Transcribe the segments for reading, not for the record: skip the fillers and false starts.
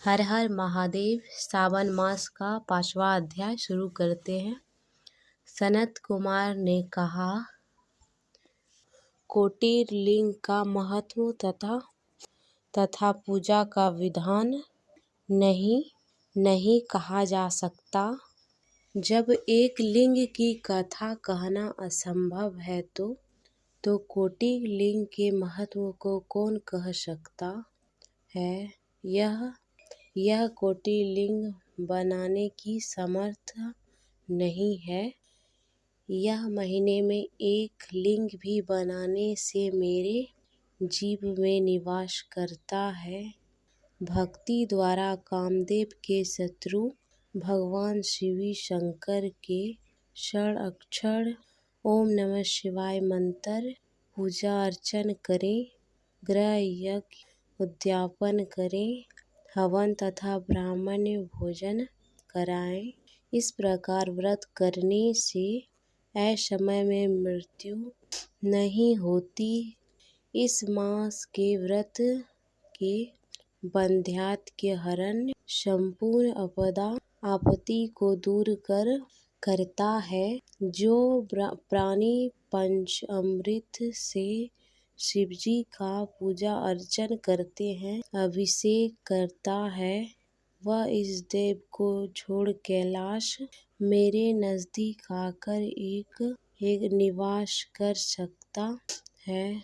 हर हर महादेव। सावन मास का 5वां अध्याय शुरू करते हैं। सनत कुमार ने कहा, कोटिर लिंग का महत्व तथा पूजा का विधान नहीं कहा जा सकता। जब एक लिंग की कथा कहना असंभव है तो कोटिर लिंग के महत्व को कौन कह सकता है। यह कोटिर लिंग बनाने की समर्थ नहीं है। यह महीने में एक लिंग भी बनाने से मेरे जीव में निवास करता है। भक्ति द्वारा कामदेव के शत्रु भगवान शिव शंकर के षडाक्षर ओम नमः शिवाय मंत्र पूजा अर्चन करें, ग्रह यज्ञ उद्यापन करें, हवन तथा ब्राह्मण भोजन कराएं। इस प्रकार व्रत करने से असमय में मृत्यु नहीं होती। इस मास के व्रत के बंध्यात्व हरण संपूर्ण आपत्ति को दूर करता है। जो प्राणी पंचामृत से शिवजी का पूजा अर्चन करते हैं, अभिषेक करता है, वह इस देव को छोड़ कैलाश मेरे नजदीक आकर एक निवास कर सकता है।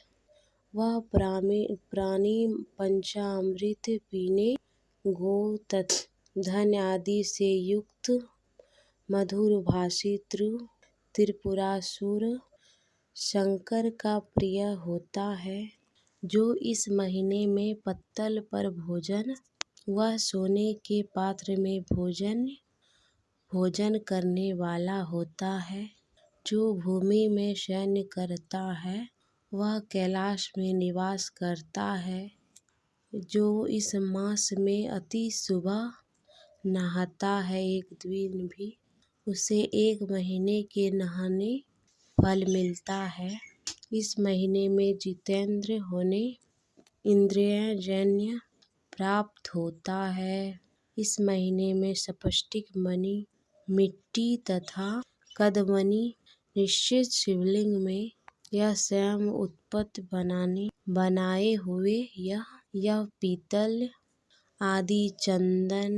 वह प्राणी पंचामृत पीने, गो तथा धन आदि से युक्त मधुर भाषी त्रिपुरासुर शंकर का प्रिय होता है। जो इस महीने में पत्तल पर भोजन व सोने के पात्र में भोजन करने वाला होता है। जो भूमि में शयन करता है, वह कैलाश में निवास करता है। जो इस मास में अति सुबह नहाता है, एक दिन भी, उसे एक महीने के नहाने फल मिलता है। इस महीने में जितेंद्र होने इंद्रियजन्य प्राप्त होता है। इस महीने में स्फटिक मणि, मिट्टी तथा कदमनी निश्चित शिवलिंग में यह स्वयं उत्पत्त बनाए हुए यह पीतल आदि चंदन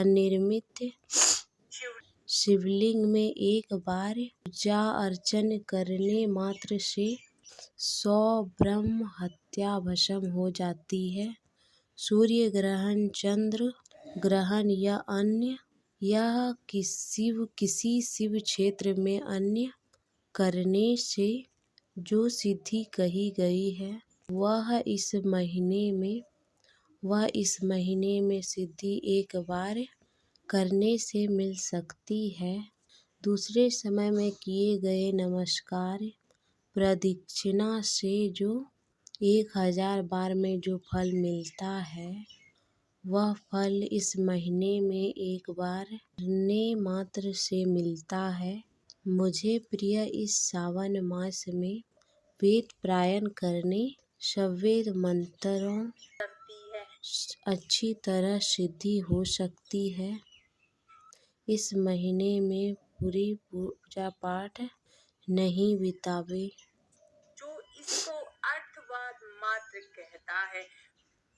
निर्मित शिवलिंग में एक बार पूजा अर्चन करने मात्र से 100 ब्रह्म हत्या भस्म हो जाती है। सूर्य ग्रहण, चंद्र ग्रहण या किसी शिव क्षेत्र में अन्य करने से जो सिद्धि कही गई है, वह इस महीने में सिद्धि एक बार करने से मिल सकती है। दूसरे समय में किए गए नमस्कार प्रदक्षिणा से जो 1000 बार में जो फल मिलता है, वह फल इस महीने में एक बार करने मात्र से मिलता है। मुझे प्रिय इस सावन मास में वेद पारायण करने, सवेद मंत्रों अच्छी तरह सिद्धि हो सकती है। इस महीने में पूरी पूजा पाठ नहीं बितावे। जो इसको अर्थवाद मात्र कहता है,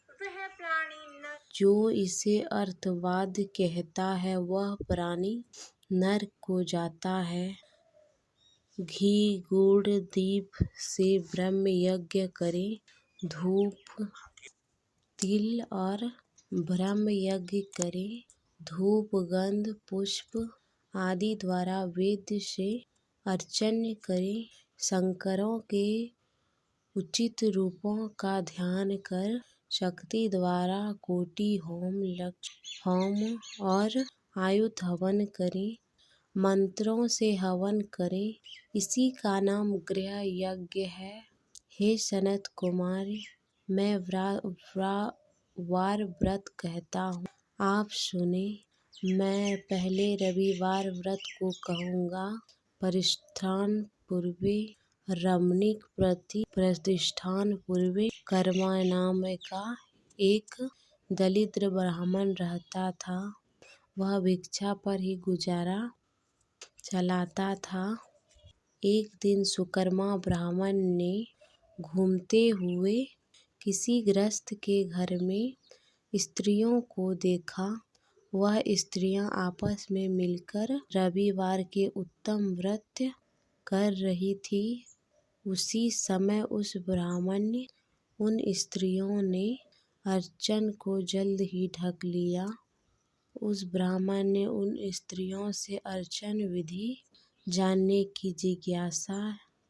वह प्राणी न जो इसे अर्थवाद कहता है, वह प्राणी नरक को जाता है। घी गुड़ दीप से ब्रह्म यज्ञ करें, धूप तिल और ब्रह्म यज्ञ करें। धूप गंध पुष्प आदि द्वारा वेद से अर्चन करें। शंकरों के उचित रूपों का ध्यान कर शक्ति द्वारा कोटि होम और आयुध हवन करें। मंत्रों से हवन करें। इसी का नाम गृह यज्ञ है। हे सनत कुमार, मैं वार व्रत कहता हूँ, आप सुने। मैं पहले रविवार व्रत को कहूँगा। परिष्ठान पूर्वे रमणीक प्रतिष्ठान पूर्वे कर्मा नाम का एक दरिद्र ब्राह्मण रहता था। वह भिक्षा पर ही गुजारा चलाता था। एक दिन सुकर्मा ब्राह्मण ने घूमते हुए किसी गृहस्थ के घर में स्त्रियों को देखा। वह स्त्रियां आपस में मिलकर रविवार के उत्तम व्रत कर रही थी। उसी समय उस ब्राह्मण ने उन स्त्रियों ने अर्चन को जल्द ही ढक लिया। उस ब्राह्मण ने उन स्त्रियों से अर्चन विधि जानने की जिज्ञासा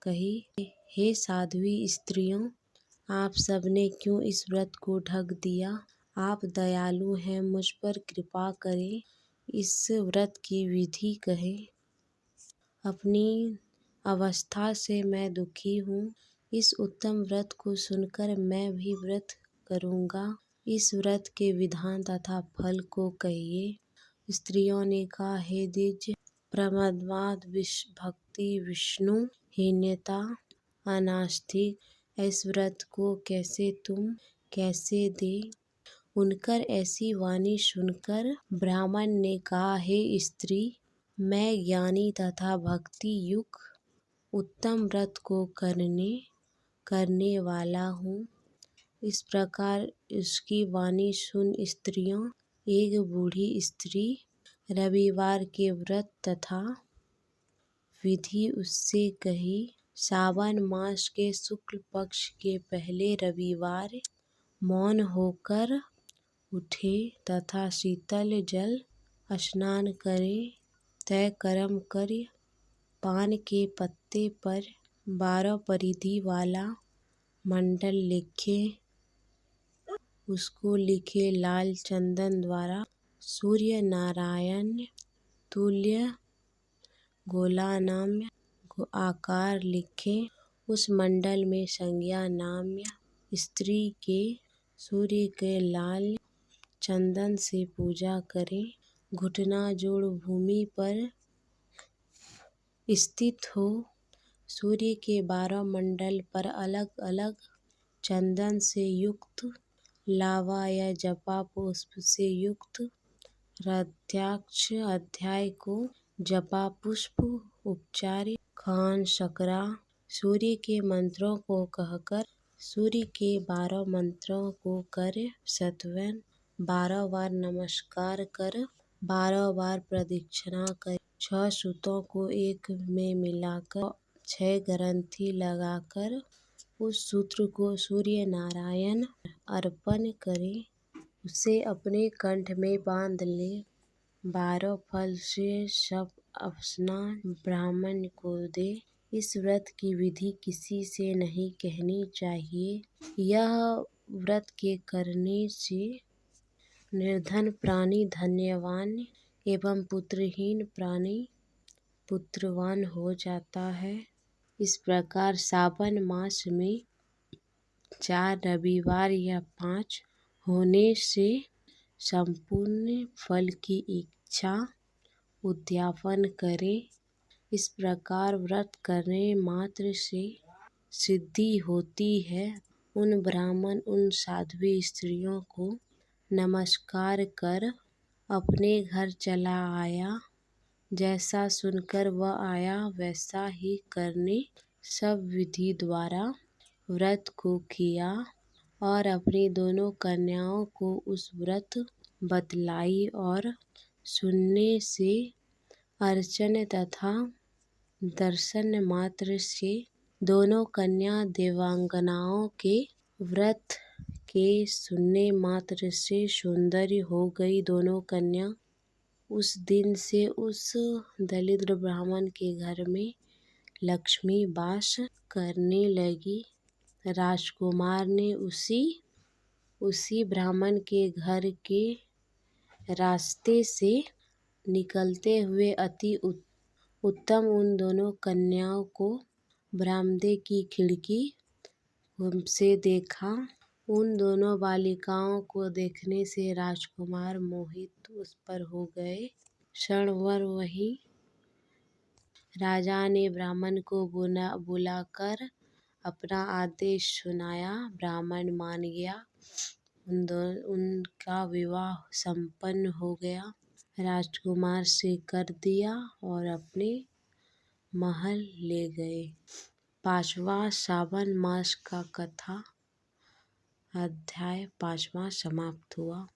कही। हे साध्वी स्त्रियों, आप सबने क्यों इस व्रत को ढक दिया? आप दयालु हैं, मुझ पर कृपा करें, इस व्रत की विधि कहें। अपनी अवस्था से मैं दुखी हूँ। इस उत्तम व्रत को सुनकर मैं भी व्रत करूँगा। इस व्रत के विधान तथा फल को कहिए। स्त्रियों ने कहा, हे द्विज, प्रमदवाद, भक्ति, विष्णु हीनता, अनास्तिक, इस व्रत को तुम कैसे दे? उनकर ऐसी वाणी सुनकर ब्राह्मण ने कहा, हे स्त्री, मैं ज्ञानी तथा भक्ति युक्त उत्तम व्रत को करने वाला हूँ। इस प्रकार उसकी वाणी सुन स्त्रियों, एक बूढ़ी स्त्री रविवार के व्रत तथा विधि उससे कही। सावन मास के शुक्ल पक्ष के पहले रविवार मौन होकर उठे तथा शीतल जल स्नान करें। तय कर्म कर पान के पत्ते पर 12 परिधि वाला मंडल लिखे। उसको लिखे लाल चंदन द्वारा सूर्य नारायण तुल्य गोलानाम्य आकार लिखे। उस मंडल में संज्ञा नाम्य स्त्री के सूर्य के लाल चंदन से पूजा करें। घुटना जोड़ भूमि पर स्थित हो। सूर्य के 12 मंडल पर अलग अलग चंदन से युक्त लावा या जपा पुष्प से युक्त रुद्राक्ष अध्याय को जपा पुष्प उपचार खान शकरा सूर्य के मंत्रों को कहकर सूर्य के 12 मंत्रों को कर सत्वन 12 बार नमस्कार कर 12 बार प्रदक्षिणा कर 6 सूतों को एक में मिलाकर 6 ग्रंथि लगाकर उस सूत्र को सूर्य नारायण अर्पण करें। उसे अपने कंठ में बांध ले। 12 फल से सब स्नान ब्राह्मण को दे। इस व्रत की विधि किसी से नहीं कहनी चाहिए। यह व्रत के करने से निर्धन प्राणी धन्यवान एवं पुत्रहीन प्राणी पुत्रवान हो जाता है। इस प्रकार सावन मास में 4 रविवार या 5 होने से संपूर्ण फल की इच्छा उद्यापन करें। इस प्रकार व्रत करने मात्र से सिद्धि होती है। उन ब्राह्मण उन साध्वी स्त्रियों को नमस्कार कर अपने घर चला आया। जैसा सुनकर वह आया वैसा ही करने सब विधि द्वारा व्रत को किया और अपनी दोनों कन्याओं को उस व्रत बतलाई और सुनने से अर्चन तथा दर्शन मात्र से दोनों कन्या देवांगनाओं के व्रत के सुनने मात्र से सुंदर हो गई। दोनों कन्या उस दिन से उस दरिद्र ब्राह्मण के घर में लक्ष्मी वास करने लगी। राजकुमार ने उसी ब्राह्मण के घर के रास्ते से निकलते हुए अति उत्तम उन दोनों कन्याओं को बरामदे की खिड़की से देखा। उन दोनों बालिकाओं को देखने से राजकुमार मोहित उस पर हो गए। क्षणभर वहीं राजा ने ब्राह्मण को बुलाकर अपना आदेश सुनाया। ब्राह्मण मान गया। उनका विवाह संपन्न हो गया। राजकुमार से कर दिया और अपने महल ले गए। 5वां सावन मास का कथा अध्याय 5वां समाप्त हुआ।